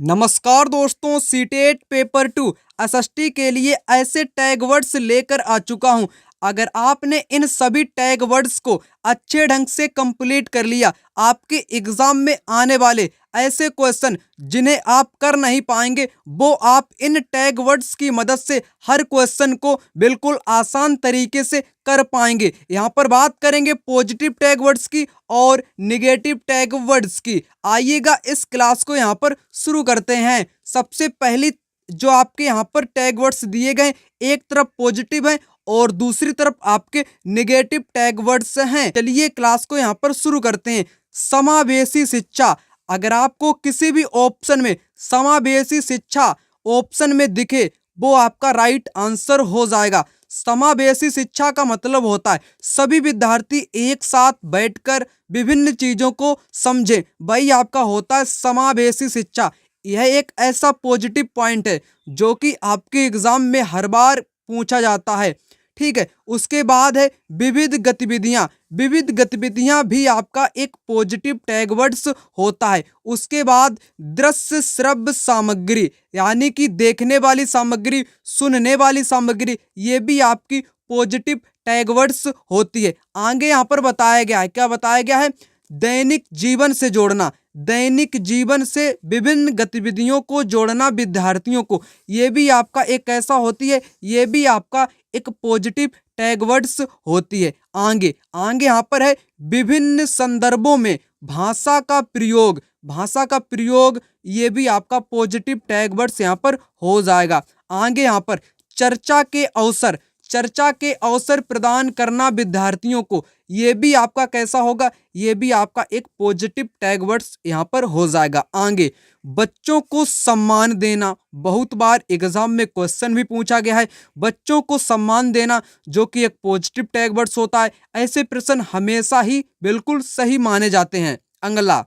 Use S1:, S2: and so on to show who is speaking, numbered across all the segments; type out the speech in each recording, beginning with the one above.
S1: नमस्कार दोस्तों, CTET paper 2 SST के लिए ऐसे टैग वर्ड्स लेकर आ चुका हूं। अगर आपने इन सभी टैग वर्ड्स को अच्छे ढंग से कंप्लीट कर लिया, आपके एग्जाम में आने वाले ऐसे क्वेश्चन जिन्हें आप कर नहीं पाएंगे, वो आप इन टैग वर्ड्स की मदद से हर क्वेश्चन को बिल्कुल आसान तरीके से कर पाएंगे। यहाँ पर बात करेंगे पॉजिटिव टैग वर्ड्स की और निगेटिव टैग वर्ड्स की। आइएगा इस क्लास को यहाँ पर शुरू करते हैं। सबसे पहली जो आपके यहाँ पर टैग वर्ड्स दिए गए, एक तरफ पॉजिटिव है और दूसरी तरफ आपके निगेटिव टैग वर्ड्स हैं। चलिए क्लास को यहाँ पर शुरू करते हैं। समावेशी शिक्षा, अगर आपको किसी भी ऑप्शन में समावेशी शिक्षा ऑप्शन में दिखे, वो आपका राइट आंसर हो जाएगा। समावेशी शिक्षा का मतलब होता है सभी विद्यार्थी एक साथ बैठकर विभिन्न चीजों को समझें, वही आपका होता है समावेशी शिक्षा। यह एक ऐसा पॉजिटिव पॉइंट है जो कि आपके एग्जाम में हर बार पूछा जाता है। ठीक है, उसके बाद है विविध गतिविधियां। विविध गतिविधियां भी आपका एक पॉजिटिव टैग वर्ड्स होता है। उसके बाद दृश्य श्रव्य सामग्री, यानी कि देखने वाली सामग्री, सुनने वाली सामग्री, ये भी आपकी पॉजिटिव टैग वर्ड्स होती है। आगे यहाँ पर बताया गया है, क्या बताया गया है? दैनिक जीवन से जोड़ना, दैनिक जीवन से विभिन्न गतिविधियों को जोड़ना विद्यार्थियों को, ये भी आपका एक ऐसा होती है, ये भी आपका एक पॉजिटिव टैग वर्ड्स होती है। आगे आगे यहाँ पर है विभिन्न संदर्भों में भाषा का प्रयोग, भाषा का प्रयोग, ये भी आपका पॉजिटिव टैग वर्ड्स यहाँ पर हो जाएगा। आगे यहाँ पर चर्चा के अवसर, चर्चा के अवसर प्रदान करना विद्यार्थियों को, ये भी आपका कैसा होगा? ये भी आपका एक पॉजिटिव टैग वर्ड्स यहाँ पर हो जाएगा। आगे बच्चों को सम्मान देना, बहुत बार एग्जाम में क्वेश्चन भी पूछा गया है, बच्चों को सम्मान देना जो कि एक पॉजिटिव टैग वर्ड्स होता है। ऐसे प्रश्न हमेशा ही बिल्कुल सही माने जाते हैं। अगला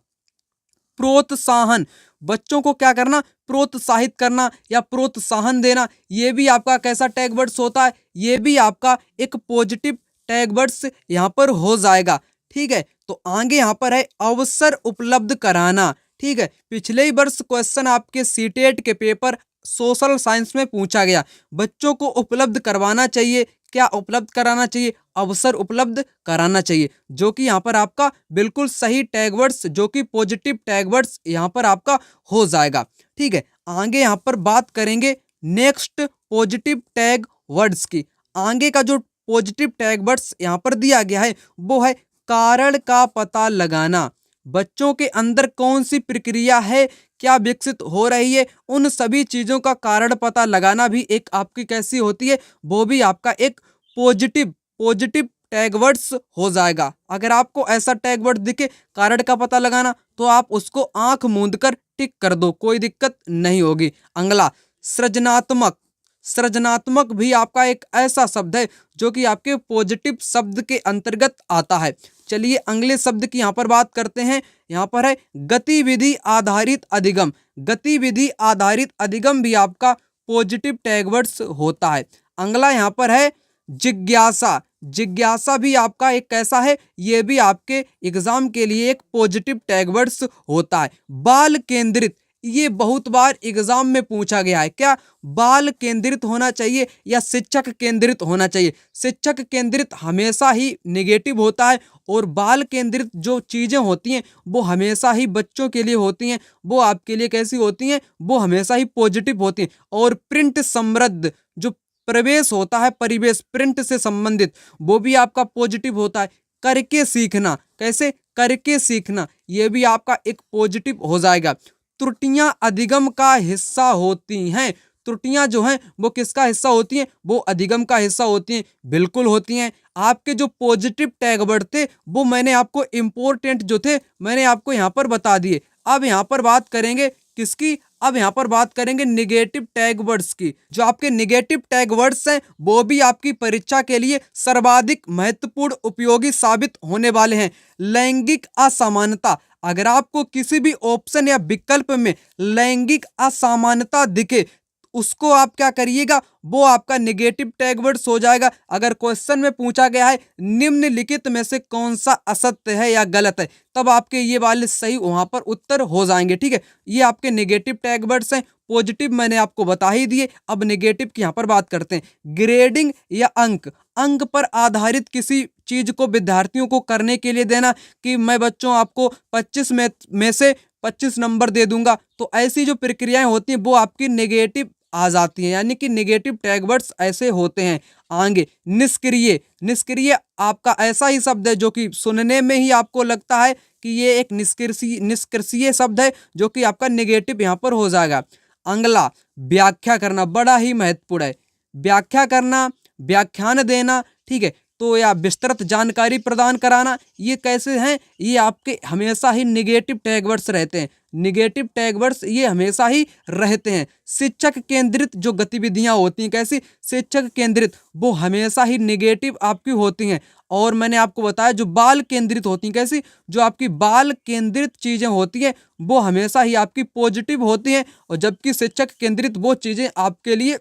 S1: प्रोत्साहन, बच्चों को क्या करना? प्रोत्साहित करना या प्रोत्साहन देना, ये भी आपका कैसा टैग वर्ड्स होता है? ये भी आपका एक पॉजिटिव टैग वर्ड्स यहाँ पर हो जाएगा। ठीक है, तो आगे यहाँ पर है अवसर उपलब्ध कराना। ठीक है, पिछले ही वर्ष क्वेश्चन आपके सीटेट के पेपर सोशल साइंस में पूछा गया, बच्चों को उपलब्ध करवाना चाहिए, क्या उपलब्ध कराना चाहिए? अवसर उपलब्ध कराना चाहिए, जो कि यहाँ पर आपका बिल्कुल सही टैग वर्ड्स, जो कि पॉजिटिव टैग वर्ड्स यहाँ पर आपका हो जाएगा। ठीक है, आगे यहाँ पर बात करेंगे नेक्स्ट पॉजिटिव टैग वर्ड्स की। आगे का जो पॉजिटिव टैग वर्ड्स यहाँ पर दिया गया है वो है कारण का पता लगाना। बच्चों के अंदर कौन सी प्रक्रिया है, क्या विकसित हो रही है, उन सभी चीजों का कारण पता लगाना भी एक आपकी कैसी होती है? वो भी आपका एक पॉजिटिव पॉजिटिव टैग वर्ड्स हो जाएगा। अगर आपको ऐसा टैग वर्ड दिखे कारण का पता लगाना, तो आप उसको आंख मूंद कर टिक कर दो, कोई दिक्कत नहीं होगी। अगला सृजनात्मक, सृजनात्मक भी आपका एक ऐसा शब्द है जो कि आपके पॉजिटिव शब्द के अंतर्गत आता है। चलिए अगले शब्द की यहाँ पर बात करते हैं। यहाँ पर है गतिविधि आधारित अधिगम। गतिविधि आधारित अधिगम भी आपका पॉजिटिव टैग वर्ड्स होता है। अगला यहाँ पर है जिज्ञासा। जिज्ञासा भी आपका एक कैसा है? ये भी आपके एग्जाम के लिए एक पॉजिटिव टैग वर्ड्स होता है। बाल केंद्रित, ये बहुत बार एग्जाम में पूछा गया है, क्या बाल केंद्रित होना चाहिए या शिक्षक केंद्रित होना चाहिए? शिक्षक केंद्रित हमेशा ही नेगेटिव होता है और बाल केंद्रित जो चीजें होती हैं वो हमेशा ही बच्चों के लिए होती हैं, वो आपके लिए कैसी होती हैं? वो हमेशा ही पॉजिटिव होती हैं। और प्रिंट समृद्ध, जो प्रवेश होता है, परिवेश, प्रिंट से संबंधित, वो भी आपका पॉजिटिव होता है। करके सीखना, कैसे? करके सीखना, ये भी आपका एक पॉजिटिव हो जाएगा। त्रुटियां अधिगम का हिस्सा होती हैं। त्रुटियां जो हैं वो किसका हिस्सा होती हैं? वो अधिगम का हिस्सा होती हैं, बिल्कुल होती हैं। आपके जो पॉजिटिव टैग वर्ड थे वो मैंने आपको इम्पोर्टेंट जो थे मैंने आपको यहाँ पर बता दिए। अब यहाँ पर बात करेंगे किसकी? अब यहाँ पर बात करेंगे निगेटिव टैग वर्ड्स की। जो आपके निगेटिव टैग वर्ड्स हैं वो भी आपकी परीक्षा के लिए सर्वाधिक महत्वपूर्ण उपयोगी साबित होने वाले हैं। लैंगिक असमानता, अगर आपको किसी भी ऑप्शन या विकल्प में लैंगिक असमानता दिखे, उसको आप क्या करिएगा, वो आपका नेगेटिव टैग वर्ड्स हो जाएगा। अगर क्वेश्चन में पूछा गया है निम्नलिखित में से कौन सा असत्य है या गलत है, तब आपके ये वाले सही वहां पर उत्तर हो जाएंगे। ठीक है, ये आपके नेगेटिव टैग वर्ड्स हैं। पॉजिटिव मैंने आपको बता ही दिए। अब नेगेटिव की यहाँ पर बात करते हैं। ग्रेडिंग या अंक, अंक पर आधारित किसी चीज को विद्यार्थियों को करने के लिए देना कि मैं बच्चों आपको 25 में से 25 नंबर दे दूंगा, तो ऐसी जो प्रक्रियाएं होती हैं वो आपकी नेगेटिव आ जाती हैं, यानी कि नेगेटिव टैग वर्ड्स ऐसे होते हैं। आगे निष्क्रिय, निष्क्रिय आपका ऐसा ही शब्द है जो कि सुनने में ही आपको लगता है कि ये एक निष्क्रिय शब्द है, जो कि आपका नेगेटिव यहाँ पर हो जाएगा। अगला व्याख्या करना, बड़ा ही महत्वपूर्ण है। व्याख्या करना, व्याख्यान देना, ठीक है, तो या विस्तृत जानकारी प्रदान कराना, ये कैसे हैं, ये आपके हमेशा ही निगेटिव टैग वर्ड्स रहते हैं। निगेटिव टैग वर्ड्स ये हमेशा ही रहते हैं। शिक्षक केंद्रित जो गतिविधियां होती हैं, कैसी, शिक्षक केंद्रित, वो हमेशा ही निगेटिव आपकी होती हैं। और मैंने आपको बताया जो बाल केंद्रित होती हैं, कैसी, जो आपकी बाल केंद्रित चीजें होती हैं वो हमेशा ही आपकी पॉजिटिव होती हैं, और जबकि शिक्षक केंद्रित वो चीजें आपके लिए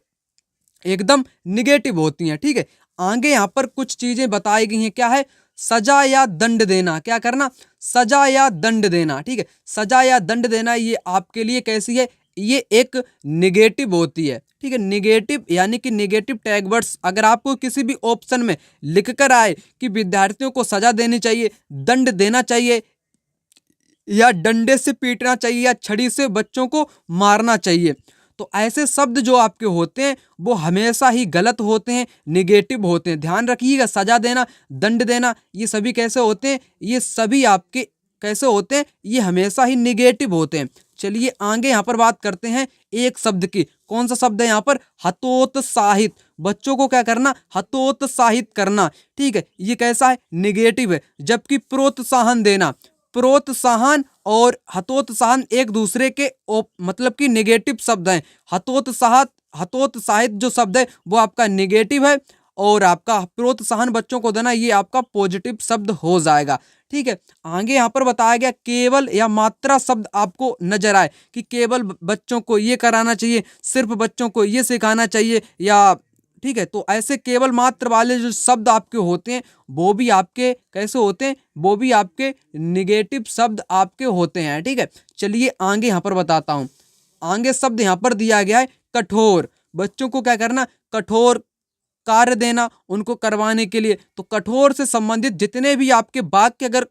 S1: एकदम निगेटिव होती हैं। ठीक है, आगे यहाँ पर कुछ चीजें बताई गई हैं। क्या है, सजा या दंड देना, क्या करना, सजा या दंड देना। ठीक है, सजा या दंड देना ये आपके लिए कैसी है, ये एक निगेटिव होती है। ठीक है, निगेटिव यानी कि निगेटिव टैग वर्ड्स अगर आपको किसी भी ऑप्शन में लिख कर आए कि विद्यार्थियों को सजा देनी चाहिए, दंड देना चाहिए, या डंडे से पीटना चाहिए, या छड़ी से बच्चों को मारना चाहिए, तो ऐसे शब्द जो आपके होते हैं वो हमेशा ही गलत होते हैं, निगेटिव होते हैं। ध्यान रखिएगा, सजा देना, दंड देना, ये सभी कैसे होते हैं, ये सभी आपके कैसे होते हैं, ये हमेशा ही निगेटिव होते हैं। चलिए आगे यहाँ पर बात करते हैं एक शब्द की। कौन सा शब्द है यहाँ पर, हतोत्साहित। बच्चों को क्या करना, हतोत्साहित करना। ठीक है, ये कैसा है, निगेटिव है। जबकि प्रोत्साहन देना, प्रोत्साहन और हतोत्साहन एक दूसरे के मतलब कि नेगेटिव शब्द हैं। हतोत्साहित जो शब्द है वो आपका नेगेटिव है, और आपका प्रोत्साहन बच्चों को देना ये आपका पॉजिटिव शब्द हो जाएगा। ठीक है, आगे यहाँ पर बताया गया केवल या मात्रा शब्द आपको नजर आए कि केवल बच्चों को ये कराना चाहिए, सिर्फ बच्चों को ये सिखाना चाहिए, या ठीक है, तो ऐसे केवल मात्र वाले जो शब्द आपके होते हैं वो भी आपके कैसे होते हैं, वो भी आपके निगेटिव शब्द आपके होते हैं। ठीक है, चलिए आगे यहाँ पर बताता हूँ। आगे शब्द यहाँ पर दिया गया है कठोर। बच्चों को क्या करना, कठोर कार्य देना उनको करवाने के लिए। तो कठोर से संबंधित जितने भी आपके वाक्य अगर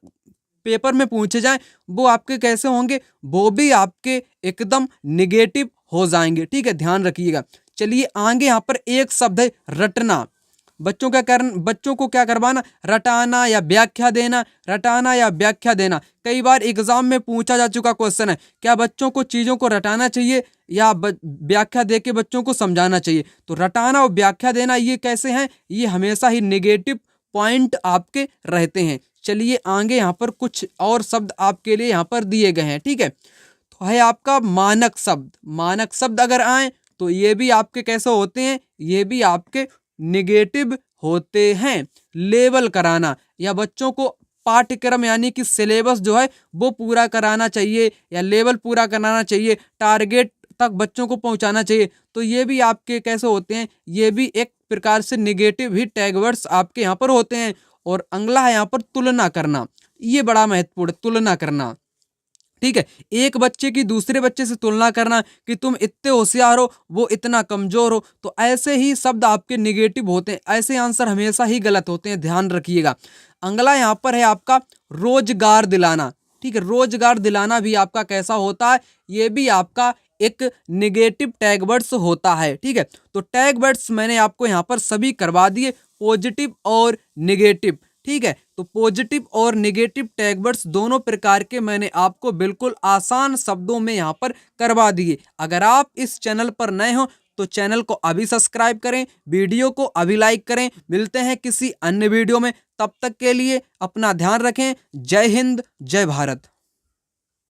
S1: पेपर में पूछे जाएं वो आपके कैसे होंगे, वो भी आपके एकदम निगेटिव हो जाएंगे। ठीक है, ध्यान रखिएगा। चलिए आगे यहाँ पर एक शब्द है रटना। बच्चों को क्या करवाना, रटाना या व्याख्या देना, रटाना या व्याख्या देना। कई बार एग्जाम में पूछा जा चुका क्वेश्चन है, क्या बच्चों को चीजों को रटाना चाहिए या व्याख्या देके बच्चों को समझाना चाहिए। तो रटाना और व्याख्या देना ये कैसे हैं, ये हमेशा ही नेगेटिव पॉइंट आपके रहते हैं। चलिए आगे यहाँ पर कुछ और शब्द आपके लिए यहाँ पर दिए गए हैं। ठीक है, तो है आपका मानक शब्द। मानक शब्द अगर आए तो ये भी आपके कैसे होते हैं, ये भी आपके निगेटिव होते हैं। लेवल कराना, या बच्चों को पाठ्यक्रम यानी कि सिलेबस जो है वो पूरा कराना चाहिए, या लेवल पूरा कराना चाहिए, टारगेट तक बच्चों को पहुंचाना चाहिए, तो ये भी आपके कैसे होते हैं, ये भी एक प्रकार से निगेटिव ही टैग वर्ड्स आपके यहाँ पर होते हैं। और अगला है यहाँ पर तुलना करना। ये बड़ा महत्वपूर्ण, तुलना करना। ठीक है, एक बच्चे की दूसरे बच्चे से तुलना करना कि तुम इतने होशियार हो, वो इतना कमजोर हो, तो ऐसे ही शब्द आपके निगेटिव होते हैं। ऐसे आंसर हमेशा ही गलत होते हैं, ध्यान रखिएगा। अगला यहाँ पर है आपका रोजगार दिलाना। ठीक है, रोजगार दिलाना भी आपका कैसा होता है, ये भी आपका एक निगेटिव टैग वर्ड्स होता है। ठीक है, तो टैग वर्ड्स मैंने आपको यहाँ पर सभी करवा दिए, पॉजिटिव और निगेटिव। ठीक है, तो पॉजिटिव और नेगेटिव टैग वर्ड्स दोनों प्रकार के मैंने आपको बिल्कुल आसान शब्दों में यहाँ पर करवा दिए। अगर आप इस चैनल पर नए हो तो चैनल को अभी सब्सक्राइब करें, वीडियो को अभी लाइक करें। मिलते हैं किसी अन्य वीडियो में, तब तक के लिए अपना ध्यान रखें। जय हिंद, जय भारत।